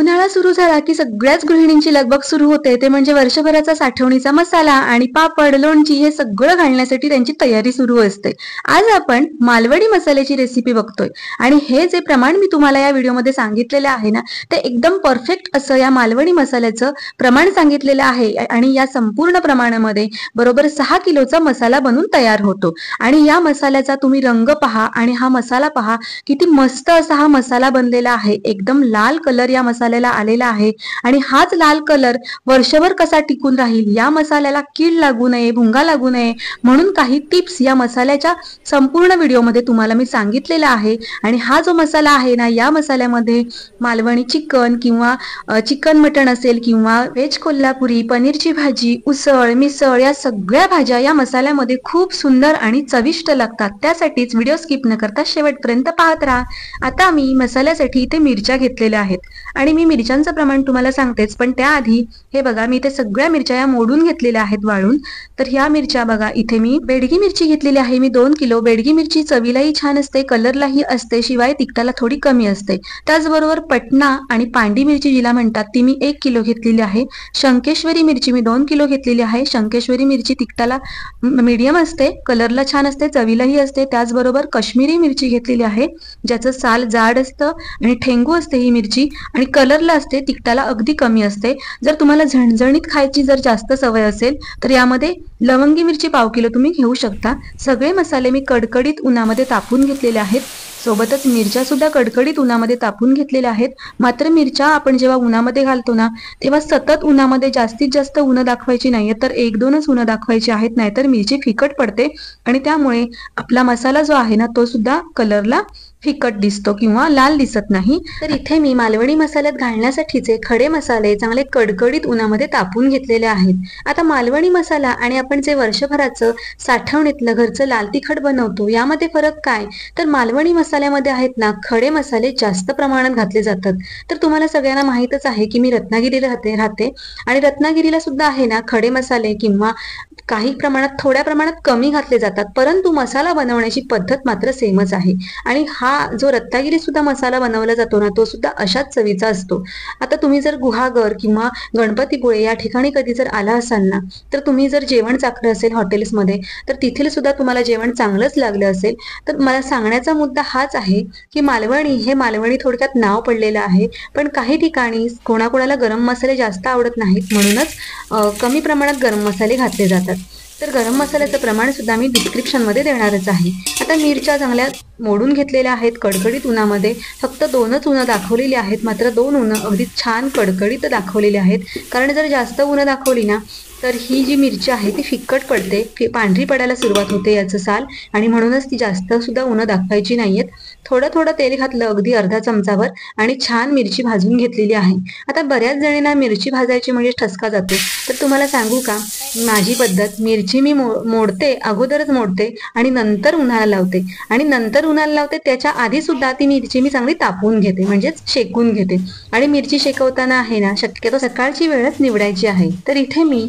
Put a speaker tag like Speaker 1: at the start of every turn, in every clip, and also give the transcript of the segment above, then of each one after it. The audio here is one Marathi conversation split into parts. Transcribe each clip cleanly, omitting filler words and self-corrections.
Speaker 1: उन्हाळा सुरू झाला की सगळ्याच गृहिणींची लगबग सुरू होते, ते म्हणजे वर्षभराचा साठवणीचा मसाला आणि पापड, लोणची हे सगळं घालण्यासाठी त्यांची तयारी सुरू असते. आज आपण मालवणी मसाल्याची रेसिपी बघतोय आणि हे जे प्रमाण मी तुम्हाला या व्हिडिओमध्ये सांगितलेलं आहे ना, ते एकदम परफेक्ट असं या मालवणी मसाल्याचं प्रमाण सांगितलेलं आहे आणि या संपूर्ण प्रमाणामध्ये बरोबर 6 किलोचा मसाला बनून तयार होतो. आणि या मसाल्याचा तुम्ही रंग पहा आणि हा मसाला पहा, किती मस्त असा हा मसाला बनलेला आहे. एकदम लाल कलर या मसाल्याला आलेला आहे आणि हाच लाल कलर वर्षभर कसा टिकून राहील, या मसाल्याला कीड लागू नये, भुंगा लागू नये म्हणून काही टिप्स या मसाल्याच्या संपूर्ण व्हिडिओमध्ये तुम्हाला मी सांगितलेला आहे. आणि हा जो मसाला आहे ना, या मसाल्यामध्ये मालवणी चिकन किंवा चिकन मटण असेल किंवा व्हेज कोल्हापुरी, पनीरची भाजी, उसळ, मिसळ या सगळ्या भाज्या या मसाल्यामध्ये खूप सुंदर आणि चविष्ट लागतात. त्यासाठीच व्हिडिओ स्किप न करता शेवटपर्यंत पाहत राहा. आता मी मसाल्यासाठी इथे मिरच्या घेतलेल्या आहेत आणि मी मिरच्यांचं प्रमाण तुम्हाला सांगतेच, पण त्याआधी हे बघा, मी इथे सगळ्या मिरच्या या मोडून घेतलेल्या आहेत वाळून. तर ह्या मिरच्या बघा, इथे मी बेडगी मिरची घेतलेली आहे, मी 2 किलो. बेडगी मिरची चवीलाही छान असते, कलरलाही असते, शिवाय तिखटाला थोडी कमी असते. त्याचबरोबर पटना आणि पांडी मिरची जिला म्हणतात ती मी 1 किलो घेतलेली आहे. शंकेश्वरी मिरची मी 2 किलो घेतलेली आहे. शंकेश्वरी मिरची तिखटाला मीडियम असते, कलरला छान असते, चवीलाही असते. त्याचबरोबर काश्मीरी मिरची घेतलेली आहे, ज्याचं साल जाड असतं आणि ठेंगू असते ही मिरची आणि कलरला असते, तिखटाला अगदी कमी असते. जर तुम्हाला झणझणीत खायची जर जास्त सवय असेल तर यामध्ये लवंगी मिरची 1/2 किलो तुम्ही घेऊ शकता. सगळे मसाले मी कडकडीत उन्हामध्ये तापून घेतलेले आहेत. सोबतच मिरच्या सुद्धा कडकडीत उन्हामध्ये तापून घेतलेल्या आहेत. मात्र मिरच्या आपण जेव्हा उन्हामध्ये घालतो ना, तेव्हा सतत उन्हामध्ये जास्तीत जास्त उन्ह दाखवायची नाहीये, तर 1-2च उन्ह दाखवायची आहेत, नाहीतर मिरची फिकट पडते आणि त्यामुळे आपला मसाला जो आहे ना, तो सुद्धा कलरला फिकट दिसतो किंवा लाल दिसत नाही. तर इथे मी मालवणी मसाल्यात घालण्यासाठीचे खडे मसाले चांगले कडकडीत उन्हामध्ये तापून घेतलेले आहेत. आता मालवणी मसाला आणि आपण जे वर्षभराचं साठवणीतलं घरचं लाल तिखट बनवतो, यामध्ये फरक काय? तर मालवणी मसाल्यामध्ये आहेत ना, खडे मसाले जास्त प्रमाणात घातले जातात. तर तुम्हाला सगळ्यांना माहीतच आहे की मी रत्नागिरीला राहते आणि रत्नागिरीला सुद्धा आहे ना, खडे मसाले किंवा काही प्रमाणात थोड्या प्रमाणात कमी घातले जातात, परंतु मसाला बनवण्याची पद्धत मात्र सेमच आहे. आणि हा जो रत्नागिरी सुद्धा मसाला बनवला जातो ना, तो सुद्धा अशाच चवीचा असतो. आता तुम्ही जर गुहागर किंवा गणपतीपुळे या ठिकाणी कधी जर आला असाल ना, तर तुम्ही जर जेवण चाखलं असेल हॉटेल्समध्ये, तर तिथील सुद्धा तुम्हाला जेवण चांगलंच लागलं असेल. तर मला सांगण्याचा मुद्दा हाच आहे की मालवणी थोडक्यात नाव पडलेलं आहे, पण काही ठिकाणी कोणाकोणाला गरम मसाले जास्त आवडत नाहीत, म्हणूनच कमी प्रमाणात गरम मसाले घातले जातात. तर गरम मसाल्याचं प्रमाण सुद्धा मी डिस्क्रिप्शनमध्ये देणारच आहे. आता मिरच्या चांगल्या मोडून घेतलेल्या आहेत कडकडीत उन्हामध्ये. फक्त 2च उन्ह दाखवलेली आहेत, मात्र 2 उन्ह अगदी छान कडकडीत दाखवलेले आहेत. कारण जर जास्त उन्ह दाखवली ना, तर ही जी मिरची आहे ती फिक्कट पडते, पांढरी पडायला सुरुवात होते याचं साल, आणि म्हणूनच ती जास्त सुद्धा उन्ह दाखवायची नाहीयेत. थोडं थोडं तेल घातलं, अगदी अर्धा चमचावर, आणि छान मिरची भाजून घेतलेली आहे. आता बऱ्याच जणींना मिरची भाजायची म्हणजे ठसका जातो. तर तुम्हाला सांगू का, माझी पद्धत, मिरची मी मोडते, अगोदरच मोडते आणि नंतर उन्हाला लावते. आणि नंतर उन्हाला लावते त्याच्या आधी सुद्धा ती मिरची मी चांगली तापवून घेते, म्हणजेच शेकून घेते. आणि मिरची शेकवताना आहे ना, शक्यतो सकाळची वेळच निवडायची आहे. तर इथे मी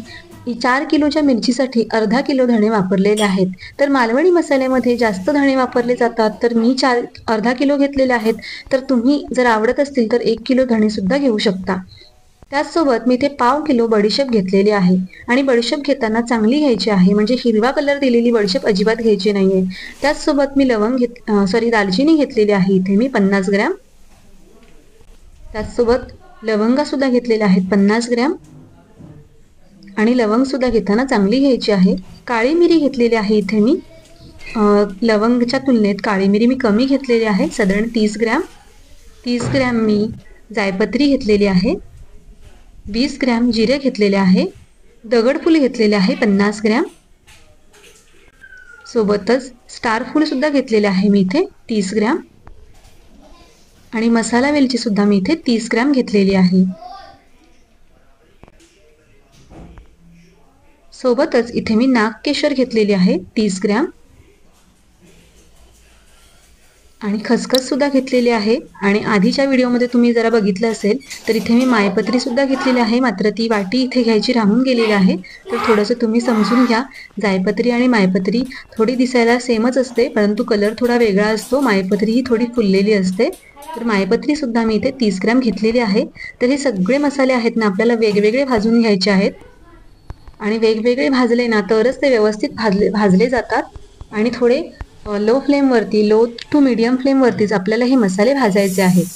Speaker 1: 4 किलोच्या मिरचीसाठी अर्धा किलो धणे वापरलेले आहेत. तर मालवणी मसाल्यामध्ये जास्त धणे वापरले जातात, तर मी अर्धा किलो घेतलेले आहेत. तर तुम्ही जर आवडत असतील तर 1 किलो धणे सुद्धा घेऊ शकता. त्याचसोबत मी इथे 1/2 किलो बडीशेप घेतलेली आहे आणि बडीशेप घेताना चांगली घ्यायची आहे, म्हणजे हिरवा कलर दिलेली बडीशेप अजिबात घ्यायची नाहीये. त्याचसोबत मी दालचिनी घेतलेली आहे इथे मी 50 ग्रॅम. त्याचसोबत लवंगा सुद्धा घेतलेल्या आहेत 50 ग्रॅम, आणि लवंग सुद्धा घेताना चांगली घ्यायची आहे. काळी मिरी घेतलेली आहे इथे मी. लवंगच्या तुलनेत काळी मिरी मी कमी घेतलेली आहे, साधारण 30 ग्रॅम. 30 ग्रॅम मी जायपत्री घेतलेली आहे. 20 ग्रॅम जिरे घेतलेले आहे. दगडफूल घेतलेले आहे 50 ग्रॅम. सोबतच स्टार फूल सुद्धा घेतलेले आहे मी इथे 30 ग्रॅम. आणि मसाला वेलची सुद्धा मी इथे 30 ग्रॅम घेतलेली आहे. सोबतच इथे मी नागकेशर घेतलेली आहे 30 ग्रॅम. आणि खसखस सुद्धा घेतलेली आहे. आणि आधीच्या व्हिडिओमध्ये तुम्ही जरा बघितलं असेल तर इथे मी मायपत्री सुद्धा घेतलेली आहे, मात्र ती वाटी इथे घ्यायची राहून गेलेली आहे. तर थोडंसं तुम्ही समजून घ्या. जायपत्री आणि मायपत्री थोडी दिसायला सेमच असते, परंतु कलर थोडा वेगळा असतो. मायपत्री ही थोडी फुललेली असते. तर मायपत्री सुद्धा मी इथे 30 ग्रॅम घेतलेली आहे. तर हे सगळे मसाले आहेत ना आपल्याला वेगवेगळे भाजून घ्यायचे आहेत आणि वेगवेगळे भाजले ना तरच ते व्यवस्थित भाजले जातात. आणि थोडे लो फ्लेमवरती, लो टू मीडियम फ्लेमवरतीच आपल्याला हे मसाले भाजायचे आहेत.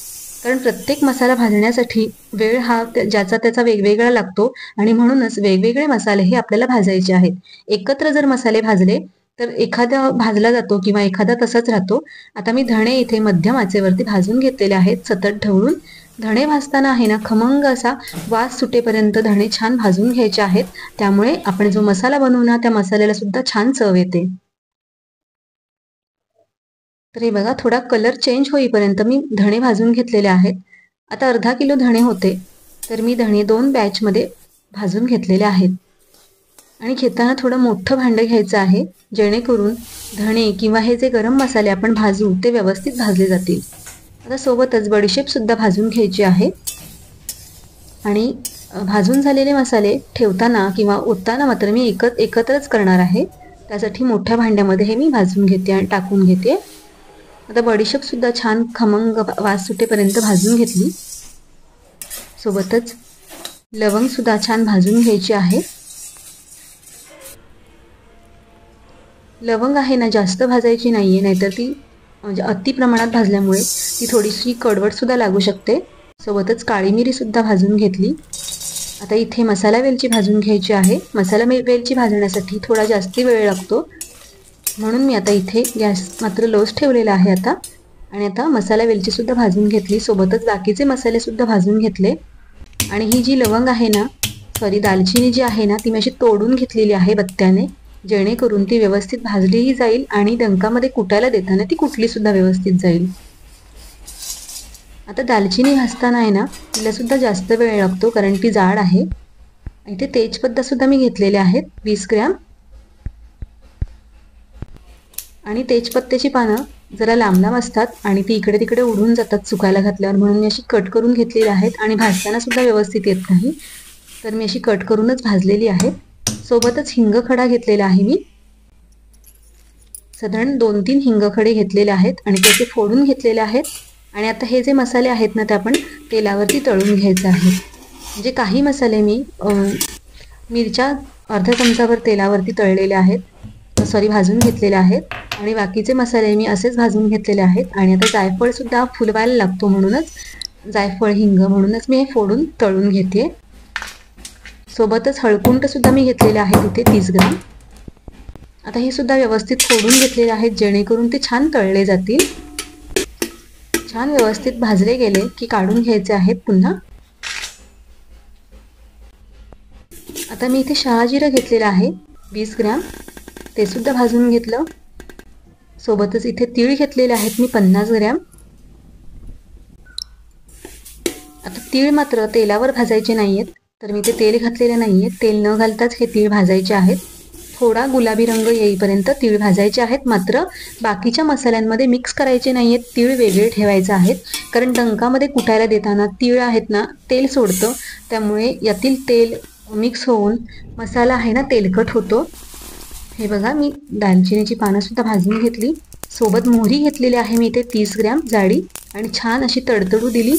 Speaker 1: कारण प्रत्येक मसाला भाजण्यासाठी वेळ हा ज्याचा त्याचा वेगवेगळा लागतो आणि म्हणूनच वेगवेगळे मसाले हे आपल्याला भाजायचे आहेत. एकत्र जर मसाले भाजले तर एखादा भाजला जातो किंवा एखादा तसाच राहतो. आता मी धणे इथे मध्यम आचेवरती भाजून घेतलेले आहेत सतत ढवळून. धणे भाजताना आहे ना खमंग असा वास सुटेपर्यंत धणे छान भाजून घ्यायचे आहेत. त्यामुळे आपण जो मसाला बनवू ना त्या मसाल्याला सुद्धा छान चव येते. तर हे बघा थोडा कलर चेंज होईपर्यंत मी धणे भाजून घेतलेले आहेत. आता अर्धा किलो धणे होते तर मी धणे 2 बॅचमध्ये भाजून घेतलेले आहेत. आणि घेताना थोडं मोठं भांडं घ्यायचं आहे जेणेकरून धणे किंवा हे जे गरम मसाले आपण भाजू ते व्यवस्थित भाजले जातील. आता सोबतच बडीशेप सुद्धा भाजून घ्यायची आहे. आणि भाजून झालेले मसाले ठेवताना किंवा ओतताना मात्र मी एकत्रच करणार आहे. त्यासाठी मोठ्या भांड्यामध्ये हे मी भाजून घेते आणि टाकून घेते. आता बडीशेप सुद्धा छान खमंग वास सुटेपर्यंत भाजून घेतली. सोबतच लवंग सुद्धा छान भाजून घ्यायची आहे. लवंग आहे ना जास्त भाजायची नाहीये, नाहीतर ती म्हणजे अति प्रमाणात भाजल्यामुळे ती थोडीशी कडवट सुद्धा लागू शकते. सोबतच काळी मिरी सुद्धा भाजून घेतली. आता इथे मसाला वेलची भाजून घ्यायची आहे. मसाला वेलची भाजण्यासाठी थोडा जास्ती वेळ लागतो म्हणून मी आता इथे गॅस मात्र लोच ठेवलेला आहे आता. आणि आता मसाला वेलची सुद्धा भाजून घेतली. सोबतच बाकीचे मसाले सुद्धा भाजून घेतले. आणि ही जी लवंग आहे ना दालचिनी जी आहे ना ती मी अशी तोडून घेतलेली आहे बत्त्याने, जेणेकरून ती व्यवस्थित भाजलीही जाईल आणि डंकामध्ये कुटायला देताना ती कुटली सुद्धा व्यवस्थित जाईल. आता दालचिनी भाजताना आहे ना तिला सुद्धा जास्त वेळ लागतो कारण ती जाड आहे. इथे तेजपत्ता सुद्धा मी घेतलेले आहेत 20 ग्रॅम. आणि तेजपत्त्याची पानं जरा लांब लांब असतात आणि ती इकडे तिकडे उडून जातात सुकायला घातल्यावर, म्हणून मी अशी कट करून घेतलेली आहेत. आणि भाजताना सुद्धा व्यवस्थित येत नाही तर मी अशी कट करूनच भाजलेली आहे. सोबतच हिंगखडा घेतलेला आहे मी. साधारण 2-3 हिंगखडे घेतलेले आहेत आणि त्याचे फोडून घेतलेले आहेत. आणि आता हे जे मसाले आहेत ना ते आपण तेलावरती तळून घ्यायचे आहेत. म्हणजे काही मसाले मी मिरच्या अर्धा चमचाभर तेलावरती तळलेले आहेत, भाजून घेतलेले आहेत. आणि बाकीचे मसाले मी असेच भाजून घेतलेले आहेत. आणि आता जायफळ सुद्धा फुलवायला लागतो म्हणूनच जायफळ हिंग म्हणूनच मी हे फोडून तळून घेते. सोबतच हळकुंड सुद्धा मी घेतलेले आहे तिथे 30 ग्रॅम. आता हे सुद्धा व्यवस्थित फोडून घेतलेले आहेत जेणेकरून ते छान तळले जातील. छान व्यवस्थित भाजले गेले की काढून घ्यायचे आहेत पुन्हा. आता मी इथे शहाजिरं घेतलेलं आहे 20 ग्रॅम, ते सुद्धा भाजून घेतलं. सोबतच इथे तीळ घेतलेले आहेत मी 50 ग्रॅम. आता तीळ मात्र तेलावर भाजायचे नाहीयेत तर मी ते तेल घातलेले नाहीये. तेल न घालताच हे तीळ भाजायचे आहेत. थोडा गुलाबी रंग येईपर्यंत तीळ भाजायचे आहेत. मात्र बाकीच्या मसाल्यांमध्ये मिक्स करायचे नाहीयेत. तीळ वेगळे ठेवायचे आहेत कारण डंकामध्ये कुटायला देताना तीळ आहेत ना तेल सोडतं, त्यामुळे यातील तेल मिक्स होऊन मसाला आहे ना तेलकट होतो. हे बघा मी दालचिनीची पानं सुद्धा भाजून घेतली. सोबत मोहरी घेतलेली आहे मी इथे 30 ग्रॅम जाडी आणि छान अशी तडतडू दिली.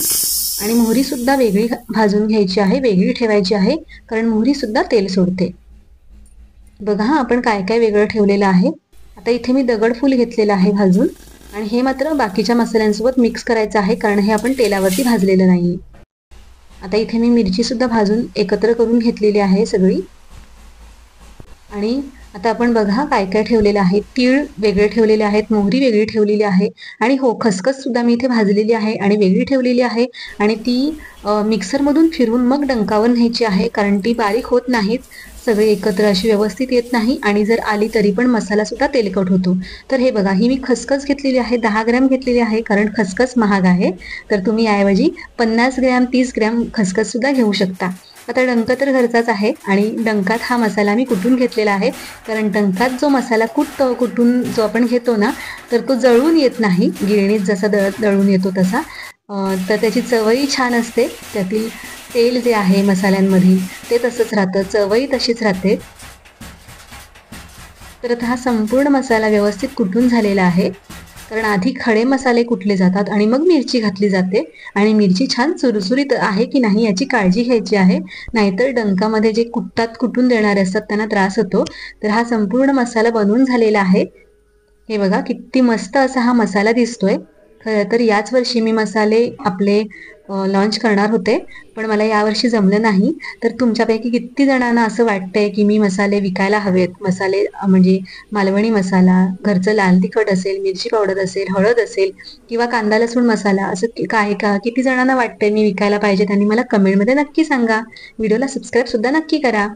Speaker 1: आणि मोहरी सुद्धा वेगळी भाजून घ्यायची आहे, वेगळी ठेवायची आहे कारण मोहरी सुद्धा तेल सोडते. बघा आपण काय काय वेगळं ठेवलेलं आहे. आता इथे मी दगडफूल घेतलेलं आहे भाजून आणि हे मात्र बाकीच्या मसाल्यांसोबत मिक्स करायचं आहे कारण हे आपण तेलावरती भाजलेलं नाही. आता इथे मी मिरची सुद्धा भाजून एकत्र करून घेतलेली आहे सगळी. आणि आता आपण बघा काय काय ठेवलेलं आहे. तीळ वेगळे ठेवलेले आहेत, मोहरी वेगळी ठेवलेली आहे आणि हो खसखस सुद्धा मी इथे भाजलेली आहे आणि वेगळी ठेवलेली आहे. आणि ती मिक्सरमधून फिरून मग डंकावर न्यायची आहे कारण ती बारीक होत नाहीत, सगळे एकत्र अशी व्यवस्थित येत नाही आणि जर आली तरी पण मसाला सुद्धा तेलकट होतो. तर हे बघा ही मी खसखस घेतलेली आहे 10 ग्रॅम घेतलेली आहे कारण खसखस महाग आहे. तर तुम्ही याऐवजी 50 ग्रॅम 30 ग्रॅम खसखस सुद्धा घेऊ शकता. आता डंक तर घरचाच आहे आणि डंकात हा मसाला मी कुटून घेतलेला आहे कारण डंकात जो मसाला कुटून जो आपण घेतो ना तर तो जळून येत नाही, गिरणीत जसा दळून येतो तसा. तर त्याची चवही छान असते. त्यातील तेल जे आहे मसाल्यांमधील ते तसंच राहतं, चवही तशीच राहते. तर आता हा संपूर्ण मसाला व्यवस्थित कुटून झालेला आहे कारण आधी खडे मसाले कुटले जातात आणि मग मिरची घातली जाते आणि मिरची छान चुरचुरीत आहे की नाही याची काळजी घ्यायची आहे. नाहीतर डंकामध्ये जे कुटून देणारे असतात त्यांना त्रास होतो. तर हा संपूर्ण मसाला बनवून झालेला आहे. हे बघा किती मस्त असा हा मसाला दिसतोय. खरं तर याच वर्षी मी मसाले आपले लॉन्च करणार होते, पण मला यावर्षी जमलं नाही. तर तुमच्यापैकी किती जणांना असं वाटतंय की मी मसाले विकायला हवेत, मसाले म्हणजे मालवणी मसाला, घरचं लाल तिखट असेल, मिरची पावडर असेल, हळद असेल किंवा कांदा लसूण मसाला असं काय का? किती जणांना वाटतंय मी विकायला पाहिजे त्यांनी मला कमेंटमध्ये नक्की सांगा. व्हिडिओला सबस्क्राईब सुद्धा नक्की करा.